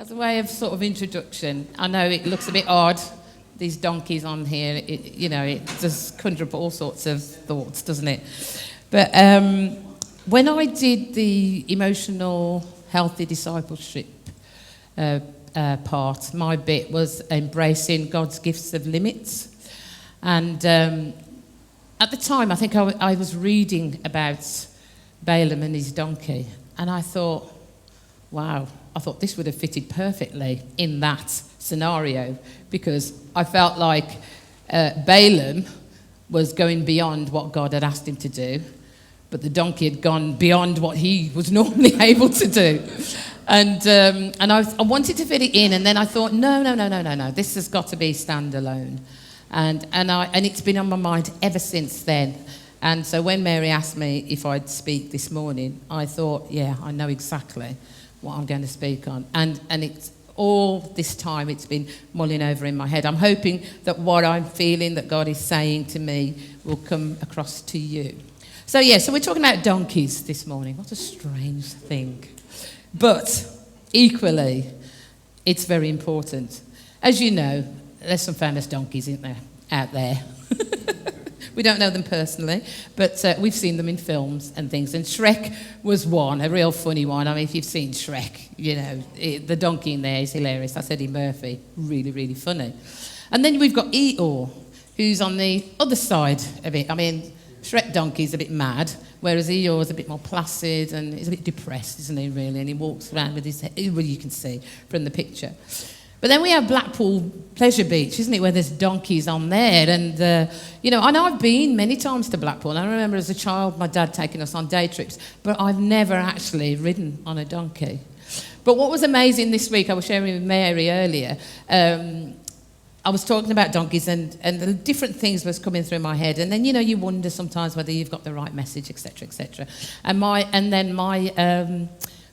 As a way of sort of introduction, I know it looks a bit odd, these donkeys on here, it does conjure up all sorts of thoughts, doesn't it? But when I did the emotional healthy discipleship part, my bit was embracing God's gifts of limits. And at the time, I think I was reading about Balaam and his donkey, and I thought, wow, I thought this would have fitted perfectly in that scenario, because I felt like Balaam was going beyond what God had asked him to do, but the donkey had gone beyond what he was normally able to do. And I wanted to fit it in, and then I thought, no, this has got to be standalone. And it's been on my mind ever since then. And so when Mary asked me if I'd speak this morning, I thought, yeah, I know exactly what I'm going to speak on. And it's all this time it's been mulling over in my head. I'm hoping that what I'm feeling that God is saying to me will come across to you. So we're talking about donkeys this morning. What a strange thing. But equally, it's very important. As you know, there's some famous donkeys, isn't there, out there? We don't know them personally, but we've seen them in films and things. And Shrek was one, a real funny one. I mean, if you've seen Shrek, the donkey in there is hilarious. That's Eddie Murphy. Really, really funny. And then we've got Eeyore, who's on the other side of it. I mean, Shrek donkey's a bit mad, whereas Eeyore's a bit more placid and he's a bit depressed, isn't he, really? And he walks around with his head, well, you can see from the picture. But then we have Blackpool Pleasure Beach, isn't it, where there's donkeys on there. And, and I've been many times to Blackpool. I remember as a child my dad taking us on day trips, but I've never actually ridden on a donkey. But what was amazing this week, I was sharing with Mary earlier, I was talking about donkeys and the different things was coming through my head. And then, you wonder sometimes whether you've got the right message, etc., etc. And my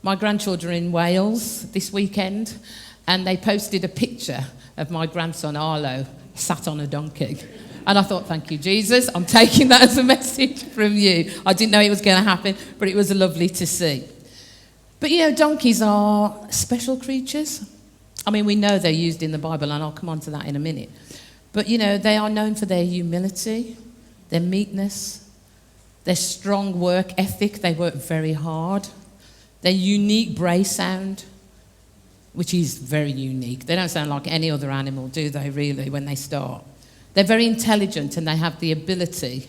grandchildren are in Wales this weekend, and they posted a picture of my grandson, Arlo, sat on a donkey. And I thought, thank you, Jesus. I'm taking that as a message from you. I didn't know it was going to happen, but it was lovely to see. But, donkeys are special creatures. I mean, we know they're used in the Bible, and I'll come on to that in a minute. But, they are known for their humility, their meekness, their strong work ethic. They work very hard. Their unique bray sound, which is very unique. They don't sound like any other animal, do they, really, when they start? They're very intelligent, and they have the ability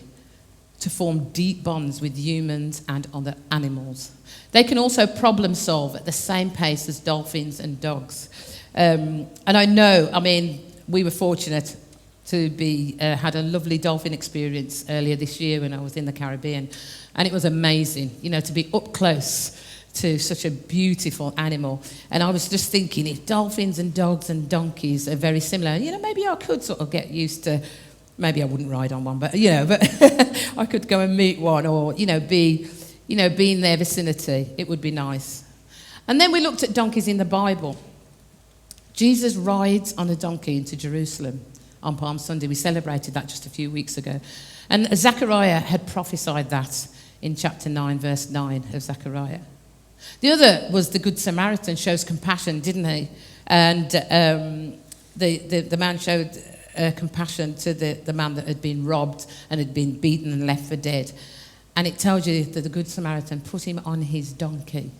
to form deep bonds with humans and other animals. They can also problem solve at the same pace as dolphins and dogs. And I know, we were fortunate to had a lovely dolphin experience earlier this year when I was in the Caribbean. And it was amazing, to be up close to such a beautiful animal. And I was just thinking, if dolphins and dogs and donkeys are very similar, maybe I could sort of get used to, maybe I wouldn't ride on one, but I could go and meet one or, be in their vicinity. It would be nice. And then we looked at donkeys in the Bible. Jesus rides on a donkey into Jerusalem on Palm Sunday. We celebrated that just a few weeks ago. And Zechariah had prophesied that in chapter 9, verse 9 of Zechariah. The other was the Good Samaritan shows compassion, didn't he? And the man showed compassion to the man that had been robbed and had been beaten and left for dead. And it tells you that the Good Samaritan put him on his donkey.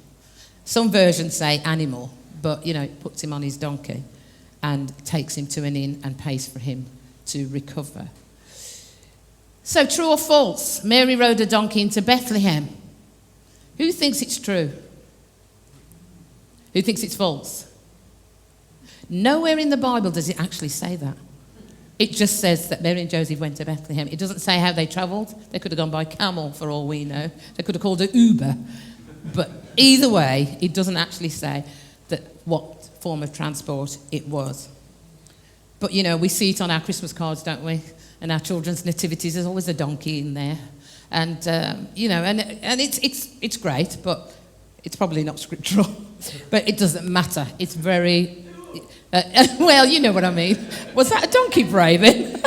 Some versions say animal, but, it puts him on his donkey and takes him to an inn and pays for him to recover. So, true or false? Mary rode a donkey into Bethlehem. Who thinks it's true? Who thinks it's false? Nowhere in the Bible does it actually say that. It just says that Mary and Joseph went to Bethlehem. It doesn't say how they travelled. They could have gone by camel, for all we know. They could have called it Uber. But either way, it doesn't actually say that what form of transport it was. But, we see it on our Christmas cards, don't we? And our children's nativities, there's always a donkey in there. And, and it's great, but it's probably not scriptural. But it doesn't matter. It's very... well, you know what I mean. Was that a donkey bray then?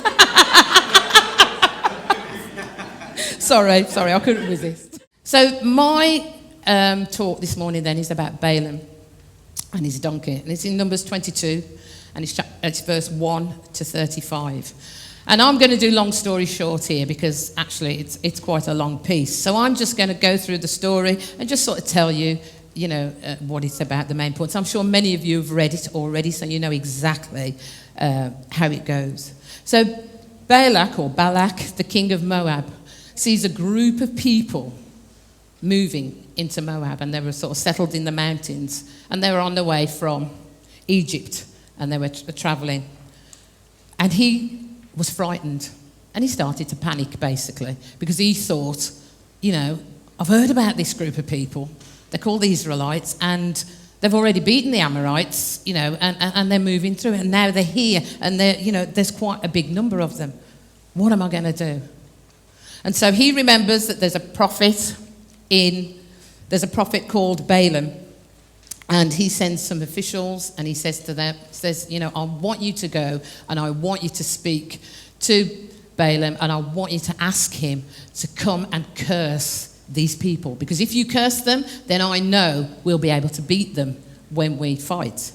Sorry, I couldn't resist. So my talk this morning then is about Balaam. and his donkey. And it's in Numbers 22, and it's verse 1 to 35. And I'm going to do long story short here because actually it's quite a long piece. So I'm just going to go through the story and just sort of tell you, what it's about, the main points. I'm sure many of you have read it already, so you know exactly how it goes. So Balak, the king of Moab, sees a group of people moving into Moab, and they were sort of settled in the mountains, and they were on their way from Egypt, and they were traveling. And he was frightened, and he started to panic, basically, because he thought, I've heard about this group of people. They're called the Israelites, and they've already beaten the Amorites, and they're moving through, and now they're here, and there's quite a big number of them. What am I going to do? And so he remembers that there's a prophet called Balaam, and he sends some officials, and he says to them, I want you to go, and I want you to speak to Balaam, and I want you to ask him to come and curse these people, because if you curse them, then I know we'll be able to beat them when we fight.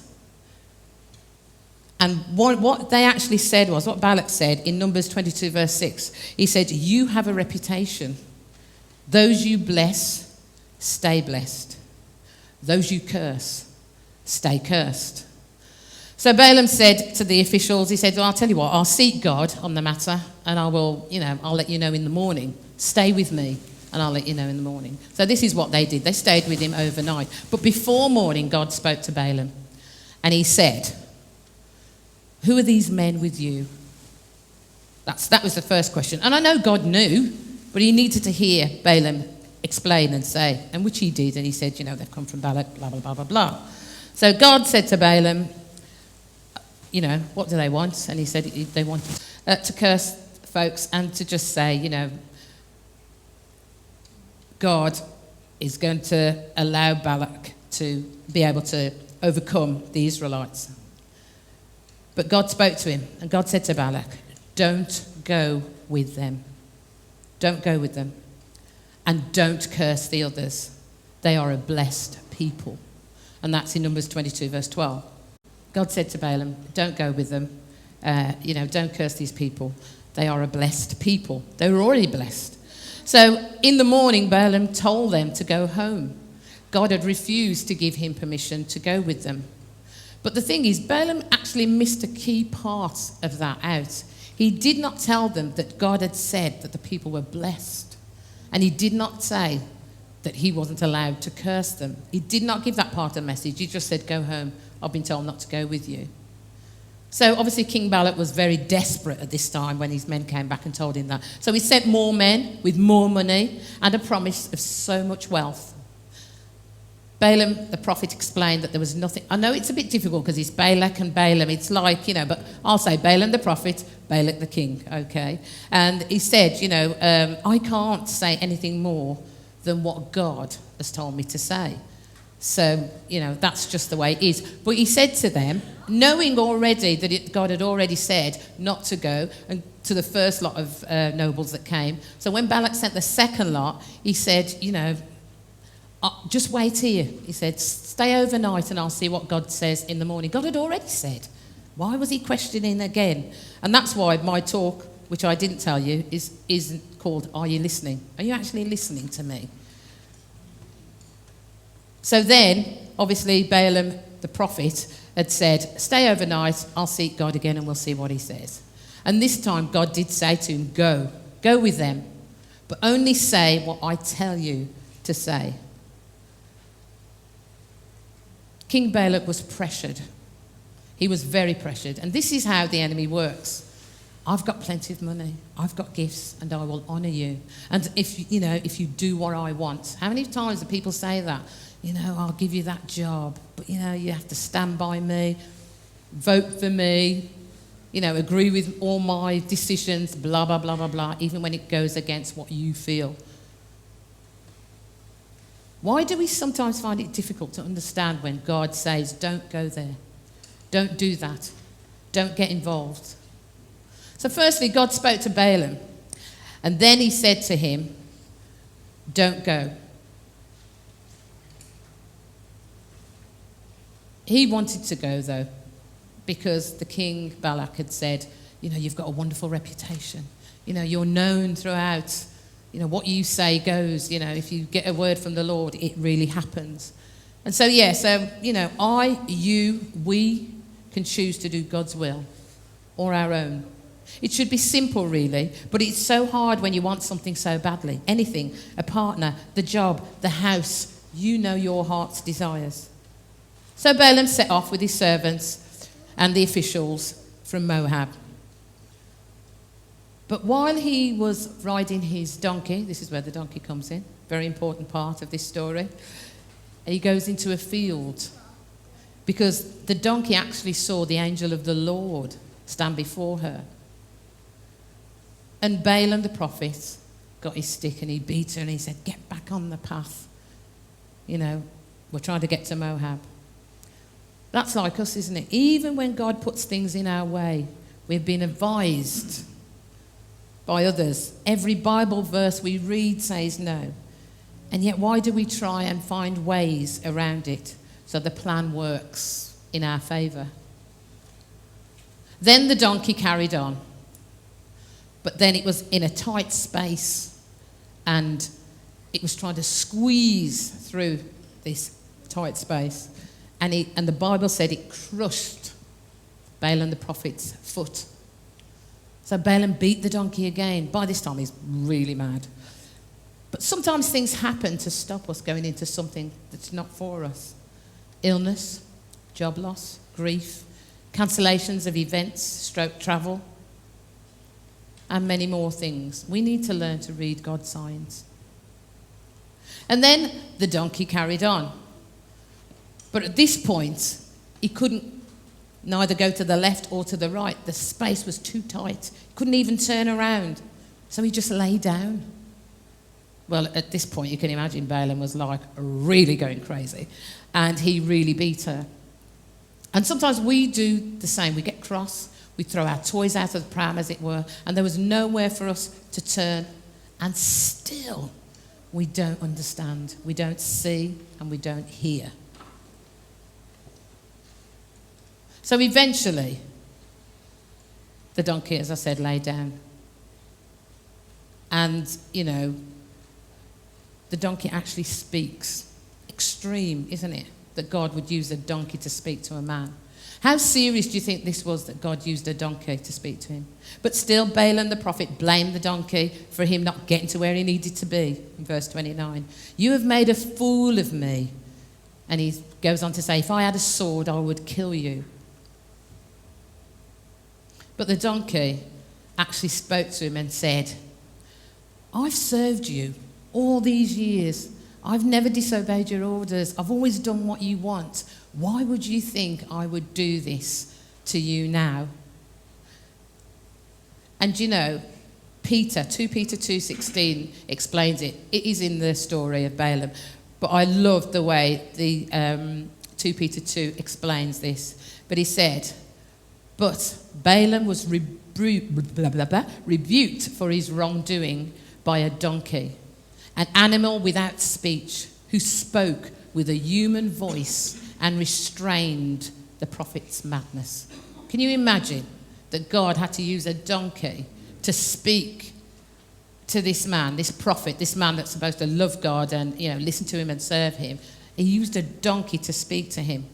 And what they actually said was, what Balak said in Numbers 22 verse 6, he said, you have a reputation. Those you bless, stay blessed. Those you curse, stay cursed. So Balaam said to the officials, he said, well, I'll tell you what, I'll seek God on the matter, and I will, I'll let you know in the morning. Stay with me, and I'll let you know in the morning. So this is what they did. They stayed with him overnight. But before morning, God spoke to Balaam, and he said, who are these men with you? That was the first question. And I know God knew, but he needed to hear Balaam explain and say, and which he did. And he said, they've come from Balak, blah, blah, blah, blah, blah. So God said to Balaam, what do they want? And he said they want to curse folks and to just say, God is going to allow Balak to be able to overcome the Israelites. But God spoke to him, and God said to Balak, don't go with them. Don't go with them. And don't curse the others. They are a blessed people. And that's in Numbers 22, verse 12. God said to Balaam, don't go with them. Don't curse these people. They are a blessed people. They were already blessed. So in the morning, Balaam told them to go home. God had refused to give him permission to go with them. But the thing is, Balaam actually missed a key part of that out. He did not tell them that God had said that the people were blessed. And he did not say that he wasn't allowed to curse them. He did not give that part of the message. He just said, go home. I've been told not to go with you. So obviously King Balak was very desperate at this time when his men came back and told him that. So he sent more men with more money and a promise of so much wealth. Balaam, the prophet, explained that there was nothing. I know it's a bit difficult because it's Balak and Balaam. It's like, but I'll say Balaam the prophet, Balak the king, okay? And he said, I can't say anything more than what God has told me to say. So, that's just the way it is. But he said to them, knowing already that God had already said not to go, and to the first lot of nobles that came. So when Balak sent the second lot, he said, just wait here. He said, stay overnight and I'll see what God says in the morning. God had already said. Why was he questioning again? And that's why my talk, which I didn't tell you, is called Are You Listening? Are you actually listening to me? So then, obviously, Balaam, the prophet, had said, stay overnight, I'll seek God again and we'll see what he says. And this time God did say to him, go with them, but only say what I tell you to say. King Balak was pressured. He was very pressured. And this is how the enemy works. I've got plenty of money. I've got gifts and I will honour you. And if you do what I want. How many times do people say that? I'll give you that job, but you have to stand by me, vote for me, agree with all my decisions, blah, blah, blah, blah, blah, even when it goes against what you feel. Why do we sometimes find it difficult to understand when God says, don't go there, don't do that, don't get involved? So firstly, God spoke to Balaam, and then he said to him, don't go. He wanted to go, though, because the king Balak had said, you've got a wonderful reputation. You're known throughout. What you say goes. If you get a word from the Lord, it really happens. And so, we can choose to do God's will or our own. It should be simple, really, but it's so hard when you want something so badly. Anything, a partner, the job, the house, your heart's desires. So Balaam set off with his servants and the officials from Moab. But while he was riding his donkey, this is where the donkey comes in, very important part of this story, he goes into a field because the donkey actually saw the angel of the Lord stand before her. And Balaam the prophet got his stick and he beat her and he said, get back on the path. We're trying to get to Moab. That's like us, isn't it? Even when God puts things in our way, we've been advised by others. Every Bible verse we read says no. And yet why do we try and find ways around it so the plan works in our favour? Then the donkey carried on. But then it was in a tight space and it was trying to squeeze through this tight space. And the Bible said it crushed Balaam the prophet's foot. So Balaam beat the donkey again. By this time he's really mad. But sometimes things happen to stop us going into something that's not for us. Illness, job loss, grief, cancellations of events, stroke travel, and many more things. We need to learn to read God's signs. And then the donkey carried on. But at this point, he couldn't neither go to the left or to the right. The space was too tight. He couldn't even turn around. So he just lay down. Well, at this point, you can imagine Balaam was like really going crazy. And he really beat her. And sometimes we do the same. We get cross. We throw our toys out of the pram, as it were. And there was nowhere for us to turn. And still, we don't understand. We don't see and we don't hear. So eventually, the donkey, as I said, lay down. And, the donkey actually speaks. Extreme, isn't it? That God would use a donkey to speak to a man. How serious do you think this was that God used a donkey to speak to him? But still, Balaam the prophet blamed the donkey for him not getting to where he needed to be. In verse 29, you have made a fool of me. And he goes on to say, if I had a sword, I would kill you. But the donkey actually spoke to him and said, I've served you all these years. I've never disobeyed your orders. I've always done what you want. Why would you think I would do this to you now? And Peter, 2 Peter 2:16 explains it. It is in the story of Balaam. But I love the way the 2 Peter 2 explains this. But he said, but Balaam was rebuked for his wrongdoing by a donkey, an animal without speech, who spoke with a human voice and restrained the prophet's madness. Can you imagine that God had to use a donkey to speak to this man, this prophet, this man that's supposed to love God and listen to him and serve him? He used a donkey to speak to him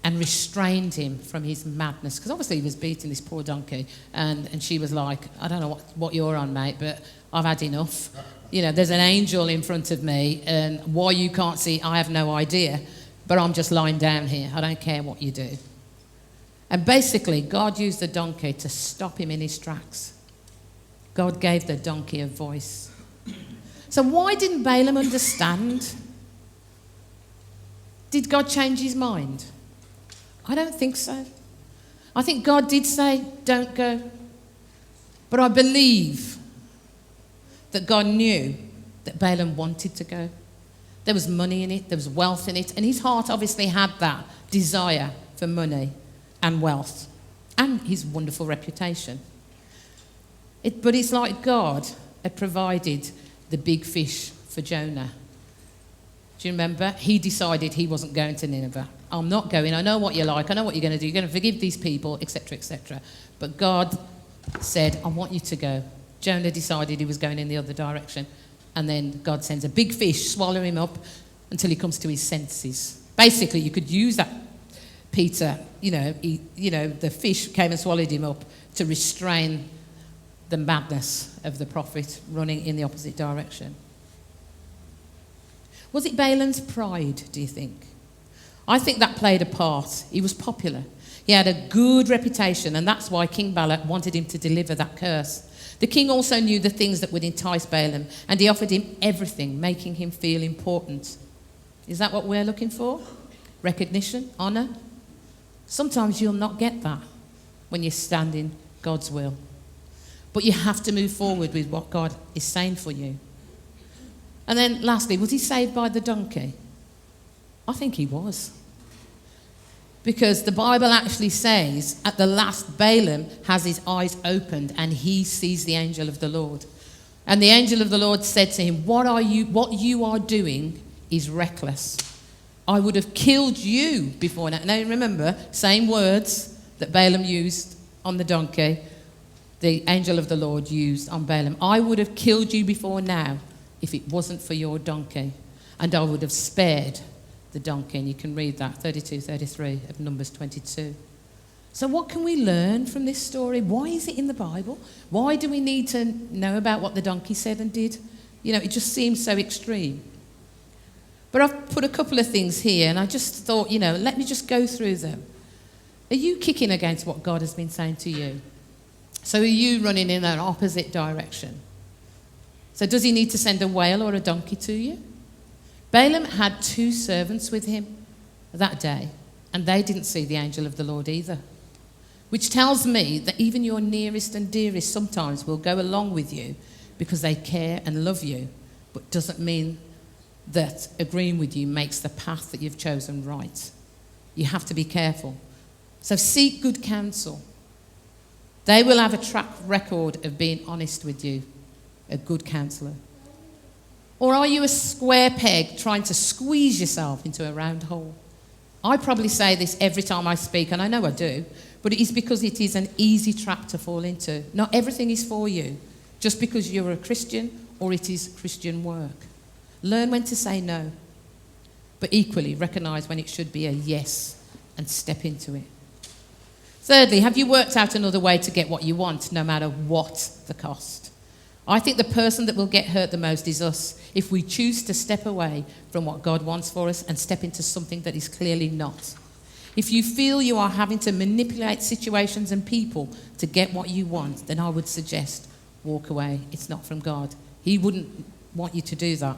and restrained him from his madness. Because obviously he was beating this poor donkey. And she was like, I don't know what you're on, mate, but I've had enough. There's an angel in front of me, and why you can't see, I have no idea. But I'm just lying down here. I don't care what you do. And basically, God used the donkey to stop him in his tracks. God gave the donkey a voice. So why didn't Balaam understand? Did God change his mind? I don't think so. I think God did say, don't go. But I believe that God knew that Balaam wanted to go. There was money in it, there was wealth in it, and his heart obviously had that desire for money and wealth and his wonderful reputation. But it's like God had provided the big fish for Jonah. Do you remember? He decided he wasn't going to Nineveh. I'm not going. I know what you're like. I know what you're going to do. You're going to forgive these people, etc., etc. But God said, I want you to go. Jonah decided he was going in the other direction. And then God sends a big fish, swallow him up until he comes to his senses. Basically, you could use that, Peter, the fish came and swallowed him up to restrain the madness of the prophet running in the opposite direction. Was it Balaam's pride, do you think? I think that played a part. He was popular. He had a good reputation, and that's why King Balak wanted him to deliver that curse. The king also knew the things that would entice Balaam, and he offered him everything, making him feel important. Is that what we're looking for? Recognition, honour? Sometimes you'll not get that when you stand in God's will. But you have to move forward with what God is saying for you. And then lastly, was he saved by the donkey? I think he was. Because the Bible actually says at the last, Balaam has his eyes opened and he sees the angel of the Lord. And the angel of the Lord said to him, what you are doing is reckless. I would have killed you before now. Now remember, same words that Balaam used on the donkey, the angel of the Lord used on Balaam. I would have killed you before now if it wasn't for your donkey. And I would have spared the donkey. And you can read that, 32, 33 of Numbers 22. So what can we learn from this story? Why is it in the Bible? Why do we need to know about what the donkey said and did? It just seems so extreme. But I've put a couple of things here, and I just thought, let me just go through them. Are you kicking against what God has been saying to you? So are you running in an opposite direction? So does he need to send a whale or a donkey to you? Balaam had 2 servants with him that day, and they didn't see the angel of the Lord either. Which tells me that even your nearest and dearest sometimes will go along with you because they care and love you, but doesn't mean that agreeing with you makes the path that you've chosen right. You have to be careful. So seek good counsel. They will have a track record of being honest with you, a good counsellor. Or are you a square peg trying to squeeze yourself into a round hole? I probably say this every time I speak, and I know I do, but it is because it is an easy trap to fall into. Not everything is for you, just because you're a Christian or it is Christian work. Learn when to say no, but equally recognise when it should be a yes and step into it. Thirdly, have you worked out another way to get what you want, no matter what the cost? I think the person that will get hurt the most is us if we choose to step away from what God wants for us and step into something that is clearly not. If you feel you are having to manipulate situations and people to get what you want, then I would suggest walk away. It's not from God. He wouldn't want you to do that.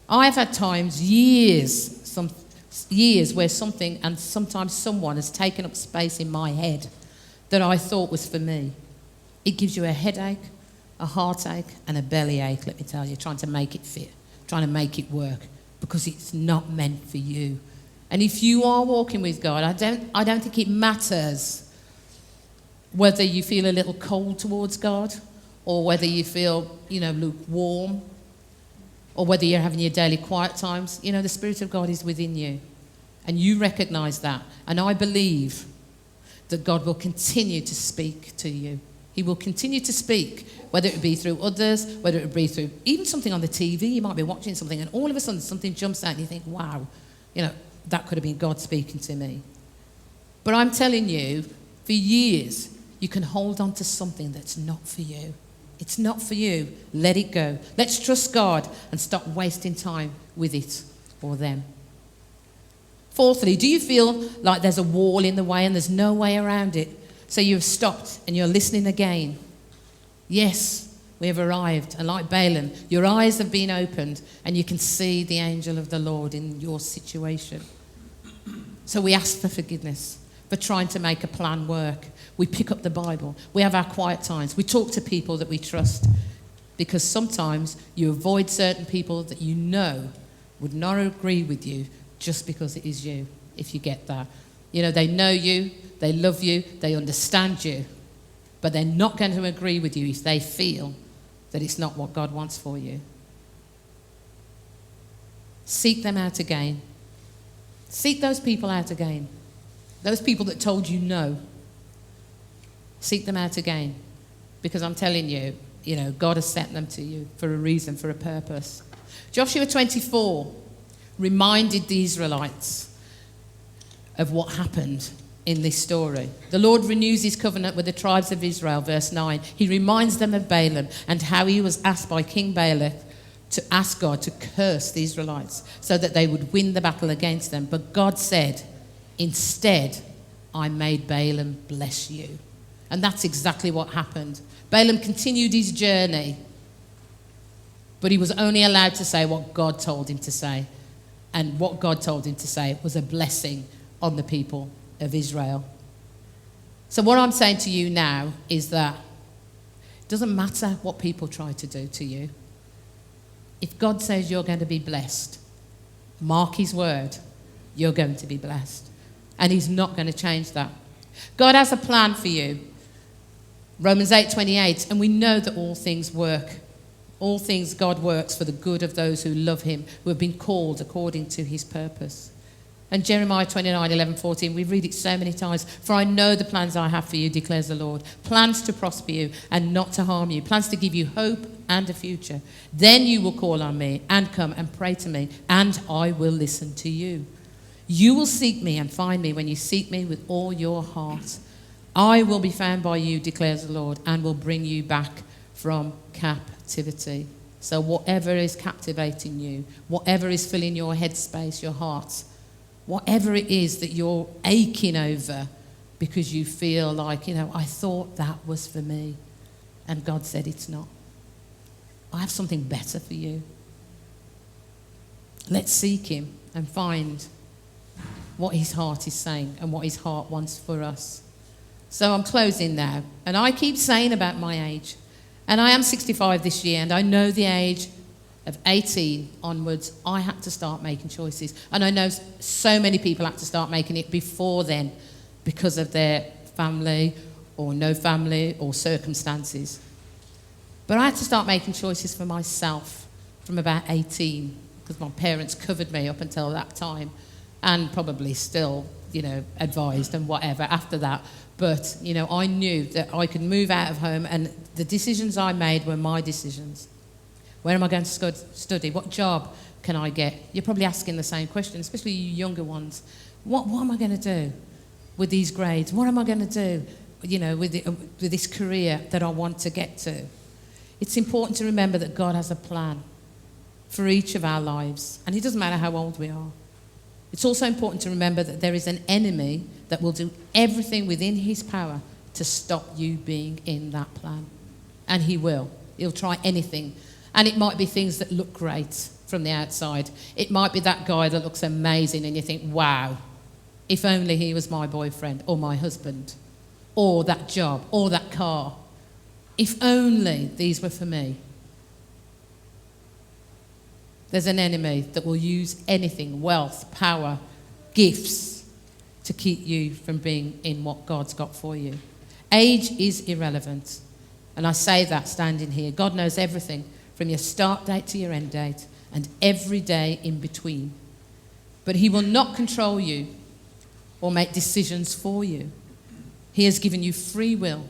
I've had times, years where something and sometimes someone has taken up space in my head that I thought was for me. It gives you a headache, a heartache and a bellyache, let me tell you, trying to make it fit, trying to make it work, because it's not meant for you. And if you are walking with God, I don't think it matters whether you feel a little cold towards God or whether you feel, lukewarm, or whether you're having your daily quiet times. The Spirit of God is within you. And you recognise that. And I believe that God will continue to speak to you. He will continue to speak, whether it be through others, whether it be through even something on the TV. You might be watching something and all of a sudden something jumps out and you think, wow, that could have been God speaking to me. But I'm telling you, for years, you can hold on to something that's not for you. It's not for you. Let it go. Let's trust God and stop wasting time with it or them. Fourthly, do you feel like there's a wall in the way and there's no way around it? So you've stopped and you're listening again. Yes, we have arrived. And like Balaam, your eyes have been opened and you can see the angel of the Lord in your situation. So we ask for forgiveness for trying to make a plan work. We pick up the Bible. We have our quiet times. We talk to people that we trust, because sometimes you avoid certain people that you know would not agree with you just because it is you, if you get that. They know you, they love you, they understand you, but they're not going to agree with you if they feel that it's not what God wants for you. Seek them out again. Seek those people out again. Those people that told you no. Seek them out again. Because I'm telling you, God has sent them to you for a reason, for a purpose. Joshua 24 reminded the Israelites of what happened in this story. The Lord renews his covenant with the tribes of Israel, verse 9. He reminds them of Balaam and how he was asked by King Balak to ask God to curse the Israelites so that they would win the battle against them. But God said, instead, I made Balaam bless you. And that's exactly what happened. Balaam continued his journey, but he was only allowed to say what God told him to say. And what God told him to say was a blessing on the people of Israel. So what I'm saying to you now is that it doesn't matter what people try to do to you. If God says you're going to be blessed, mark his word, you're going to be blessed. And he's not going to change that. God has a plan for you. Romans 8:28, and we know that all things work. All things God works for the good of those who love him, who have been called according to his purpose. And Jeremiah 29:11-14, we read it so many times. For I know the plans I have for you, declares the Lord. Plans to prosper you and not to harm you. Plans to give you hope and a future. Then you will call on me and come and pray to me, and I will listen to you. You will seek me and find me when you seek me with all your heart. I will be found by you, declares the Lord, and will bring you back from captivity. So whatever is captivating you, whatever is filling your headspace, your heart, whatever it is that you're aching over because you feel like, I thought that was for me. And God said it's not. I have something better for you. Let's seek him and find what his heart is saying and what his heart wants for us. So I'm closing now. And I keep saying about my age. And I am 65 this year, and I know the age of 18 onwards, I had to start making choices. And I know so many people had to start making it before then because of their family or no family or circumstances. But I had to start making choices for myself from about 18 because my parents covered me up until that time and probably still, advised and whatever after that. But, I knew that I could move out of home and the decisions I made were my decisions. Where am I going to study? What job can I get? You're probably asking the same question, especially you younger ones. What am I going to do with these grades? What am I going to do, with this career that I want to get to? It's important to remember that God has a plan for each of our lives, and it doesn't matter how old we are. It's also important to remember that there is an enemy that will do everything within his power to stop you being in that plan. And he will. He'll try anything. And it might be things that look great from the outside. It might be that guy that looks amazing and you think, wow, if only he was my boyfriend or my husband, or that job, or that car. If only these were for me. There's an enemy that will use anything, wealth, power, gifts, to keep you from being in what God's got for you. Age is irrelevant. And I say that standing here. God knows everything from your start date to your end date and every day in between. But he will not control you or make decisions for you. He has given you free will.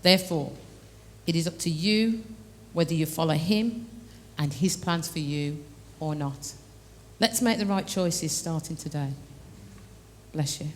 Therefore, it is up to you whether you follow him and his plans for you or not. Let's make the right choices starting today. Bless you.